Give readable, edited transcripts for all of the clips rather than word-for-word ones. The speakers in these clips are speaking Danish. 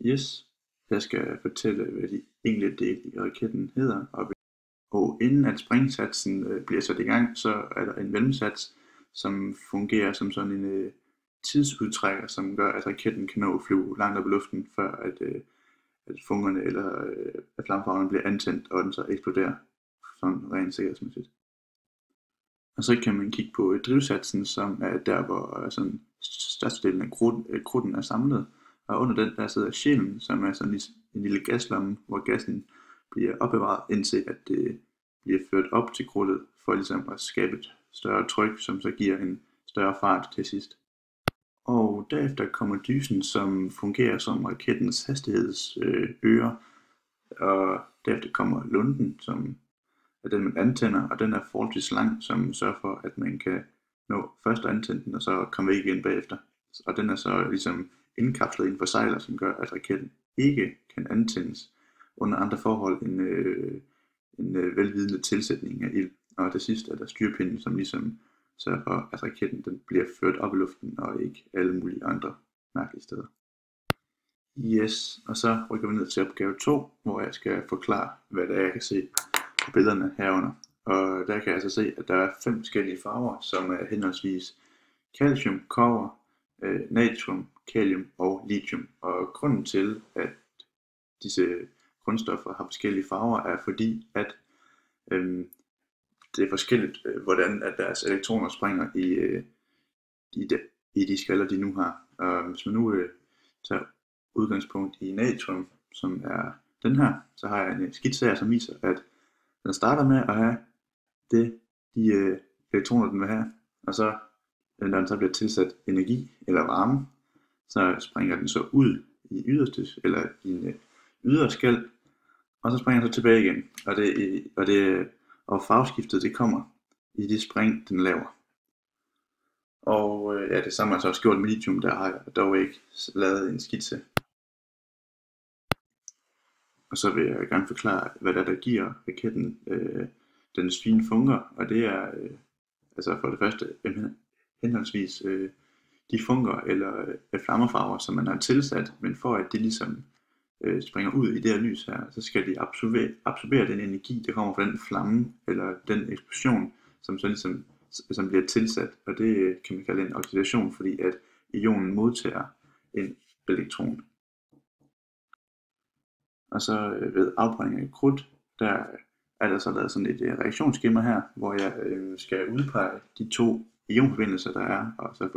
Yes, jeg skal fortælle, hvad de enkelte dele i raketten hedder, og inden at springsatsen bliver sat i gang, så er der en mellemsats, som fungerer som sådan en tidsudtrækker, som gør, at raketten kan nå at flyve langt op i luften, før at fungerne eller at flammefarverne bliver antændt, og den så eksploderer, sådan rent sikkerhedsmæssigt. Og så kan man kigge på drivsatsen, som er der, hvor sådan størstedelen af krudten er samlet. Og under den der sidder sjælen, som er sådan en lille gaslomme, hvor gassen bliver opbevaret, indtil at det bliver ført op til krudtet, for ligesom at skabe et større tryk, som så giver en større fart til sidst. Og derefter kommer dysen, som fungerer som rakettens hastighedsører, og derefter kommer lunden, som er den man antænder, og den er forholdsvis lang, som sørger for, at man kan nå først at antænde den, og så komme væk igen bagefter. Og den er så ligesom indkapslet i en forsejler, som gør, at raketten ikke kan antændes under andre forhold end en velvidende tilsætning af ild. Og til sidst er der styrpinden, som ligesom sørger for, at raketten den bliver ført op i luften, og ikke alle mulige andre mærkelige steder. Yes, og så rykker vi ned til opgave 2, hvor jeg skal forklare, hvad det er, jeg kan se på billederne herunder. Og der kan jeg altså se, at der er 5 forskellige farver, som er henholdsvis calcium, kobber, natrium, kalium og lithium. Og grunden til, at disse grundstoffer har forskellige farver, er fordi, at det er forskelligt, hvordan at deres elektroner springer i de skaller, de nu har. Og hvis man nu tager udgangspunkt i natrium, som er den her, så har jeg en skitse her, som viser, at den starter med at have de elektroner, den vil have, og så, når den så bliver tilsat energi eller varme, så springer den så ud i yderste, eller i en ydre skal, og så springer den så tilbage igen. Og farveskiftet, det kommer i det spring, den laver. Og det samme har jeg så også gjort med lithium, der har jeg dog ikke lavet en skitse. Og så vil jeg gerne forklare, hvad der giver raketten dens fine funker, og det er altså for det første henholdsvis de funker eller flammefarver, som man har tilsat, men for at de ligesom springer ud i det her lys her, så skal de absorbere den energi, der kommer fra den flamme eller den eksplosion, som så ligesom som bliver tilsat, og det kan man kalde en oxidation, fordi at ionen modtager en elektron. Og så ved afbrænding af krudt, der er der så lavet sådan et reaktionsskema her, hvor jeg skal udpege de 2 ionforbindelser, der er, og så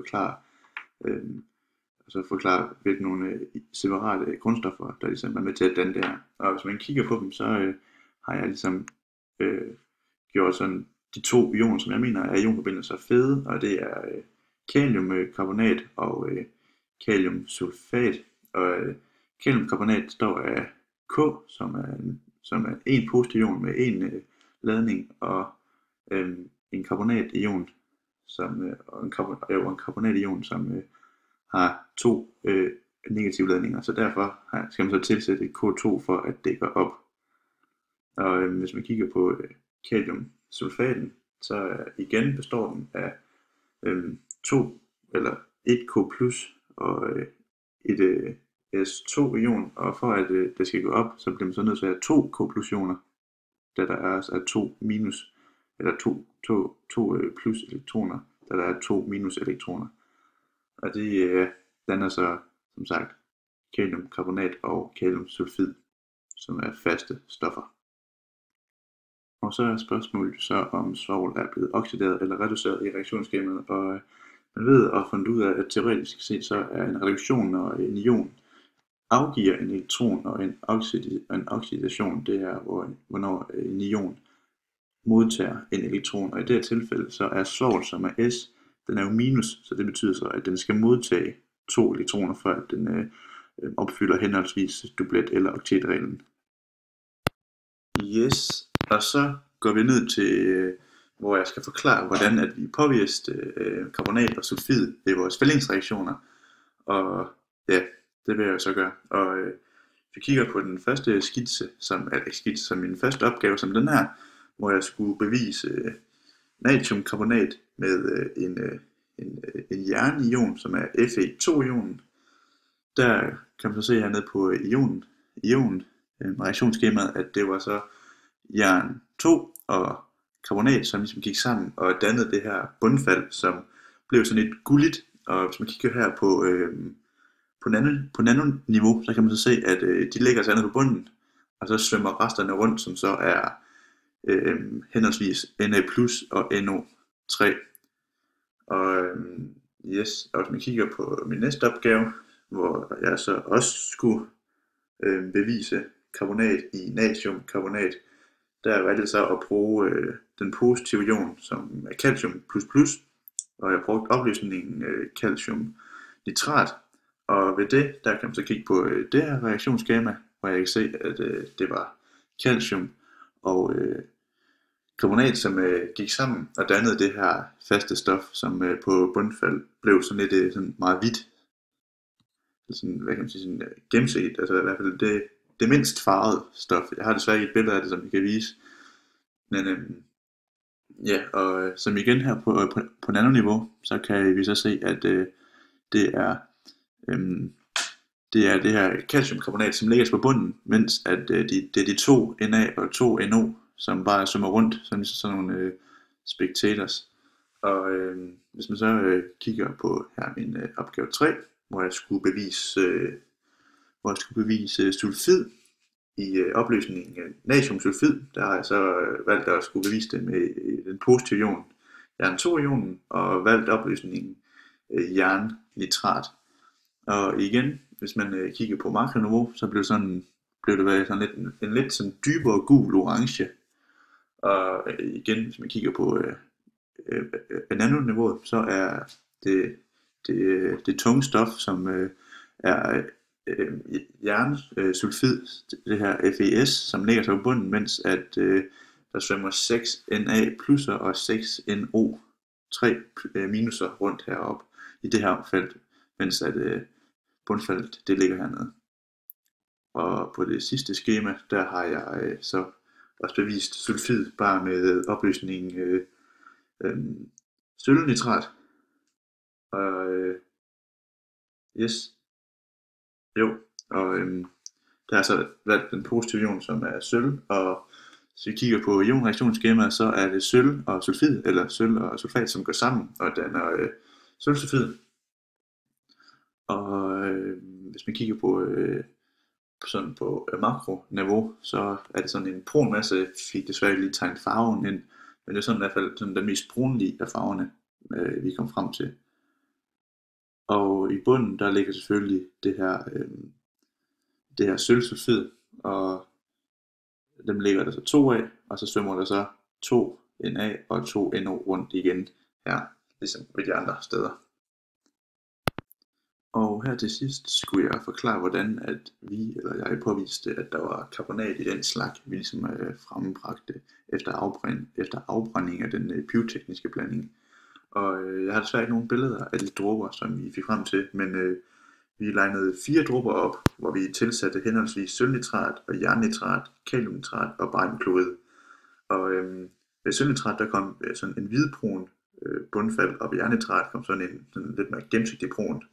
forklare hvilke nogle separate grundstoffer, der ligesom er med til at danne det her. Og hvis man kigger på dem, så har jeg ligesom gjort sådan de 2 ioner, som jeg mener er ionforbindelser fede, og det er kaliumkarbonat og kaliumsulfat. Og kaliumkarbonat består af K, som er en positiv ion med en ladning, og en karbonation, og en karbonation, som har 2 negative ladninger, så derfor skal man så tilsætte K2 for at dække op. Og hvis man kigger på kaliumsulfaten, så igen består den af 1 K+, og et S2-ion, og for at det skal gå op, så bliver man så nødt til at have 2 K+-ioner, da der er altså 2 minus, eller 2 plus elektroner, da der er 2 minus elektroner. Og det danner så, som sagt, kaliumkarbonat og kaliumsulfid, som er faste stoffer. Og så er spørgsmålet så, om svovl er blevet oxideret eller reduceret i reaktionsskemaet, og man ved og fundet ud af, at teoretisk set så er en reduktion, når en ion afgiver en elektron, og en oxidation, det er, hvornår en ion modtager en elektron, og i det her tilfælde så er svovl, som er S, den er jo minus, så det betyder så, at den skal modtage 2 elektroner, før at den opfylder henholdsvis dublet- eller oktetreglen. Yes, og så går vi ned til, hvor jeg skal forklare, hvordan at vi påviste karbonat og sulfid i vores fællingsreaktioner. Og ja, det vil jeg så gøre. Og vi kigger på den første skitse, som min første opgave, som den her, hvor jeg skulle bevise natriumkarbonat med en jernion, som er Fe2-ionen. der kan man så se hernede på ion reaktionsskemaet, at det var så jern 2 og karbonat, som ligesom gik sammen og dannede det her bundfald, som blev sådan et gulligt. Og hvis man kigger her på nanoniveau, så kan man så se, at de ligger så på bunden, og så svømmer resterne rundt, som så er henholdsvis Na plus og NO3. Og yes, og hvis man kigger på min næste opgave, hvor jeg så også skulle bevise karbonat i natriumkarbonat, der valgte jeg så at bruge den positive ion, som er calcium++, og jeg brugte opløsningen calcium nitrat. Og ved det, der kan man så kigge på det her reaktionsskema, hvor jeg kan se, at det var calcium og karbonat, som gik sammen og dannede det her faste stof, som på bundfald blev sådan lidt sådan meget hvidt. Sådan, hvad kan man sige, sådan gennemsigtigt, altså i hvert fald det mindst farvede stof. Jeg har desværre ikke et billede af det, som jeg kan vise. Men ja, og som igen her på nanoniveau, så kan vi så se, at det er det her calciumkarbonat, som ligger på bunden, mens at det er de to Na og to NO, som bare svømmer rundt, som sådan nogle spectators. Og hvis man så kigger på her min opgave 3, hvor jeg skulle bevise sulfid i opløsningen natriumsulfid, der har jeg så valgt at skulle bevise det med den positive ion, jern 2 ionen, og valgt opløsningen jernnitrat. Og igen, hvis man kigger på makroniveau, så blev det sådan en lidt sådan dybere gul orange. Og igen, hvis man kigger på nanoniveauet, så er det tunge stof, som er jernsulfid, det her FeS, som ligger så på bunden, mens at der svømmer 6 Na plusser og 6 NO3 minuser rundt heroppe i det her felt, mens at bundfeltet det ligger hernede. Og på det sidste skema, der har jeg så også bevist sulfid bare med opløsningen sølvnitrat. Og yes, jo, og der er så valgt den positive ion, som er sølv, og hvis vi kigger på ionreaktionsskemaet, så er det sølv og sulfid, eller sølv og sulfat, som går sammen og danner sølvsulfid. Og hvis man kigger på makroniveau, så er det sådan en brun masse, fik desværre lige tegnet farven ind, men det er sådan i hvert fald sådan den mest brunlige af farverne, vi kom frem til. Og i bunden, der ligger selvfølgelig det her sølvsulfid, og dem ligger der så 2 af, og så svømmer der så 2 Na og 2 NO rundt igen her, ligesom ved de andre steder. Og her til sidst skulle jeg forklare, hvordan at jeg påviste, at der var karbonat i den slag, vi ligesom frembragte efter afbrænding af den pyrotekniske blanding. Og jeg har desværre ikke nogen billeder af de dråber, som vi fik frem til, men vi lignede 4 dråber op, hvor vi tilsatte henholdsvis sølvnitrat og jernnitrat, kaliumnitrat og bariumklorid. Og ved sølvnitrat der kom sådan en hvidbrun bundfald, og ved jernnitrat kom sådan en sådan lidt mere gennemsigtig brun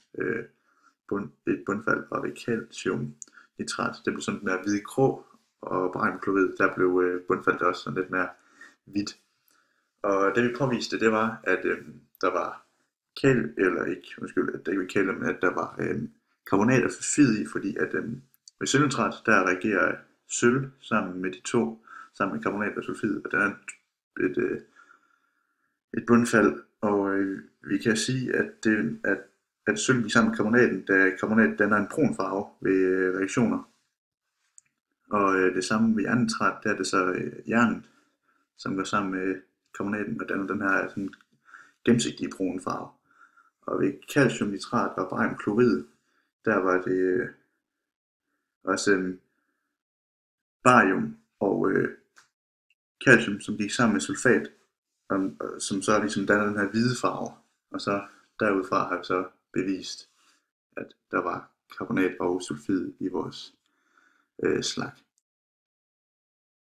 bundfald, og ved calciumnitrat det blev sådan lidt mere hvidgrå, og bariumklorid der blev bundfaldet også sådan lidt mere hvidt. Og det vi påviste, det var, at der var at der var karbonat og sulfid i, fordi at ved sølvnitrat, der reagerer sølv sammen med de to, sammen med karbonat og sulfid, og der er et bundfald, og vi kan sige, at sølv gik sammen med karbonaten, da karbonat danner en brun farve ved reaktioner. Og det samme ved jernnitrat, der er det så jernet, som går sammen med karbonaten og danner den her sådan gennemsigtige brune farve. Og ved calciumnitrat og bariumklorid, der var det også barium og calcium, som gik sammen med sulfat, som så ligesom danner den her hvide farve. Og så derudfra har vi så bevist, at der var karbonat og sulfid i vores slag.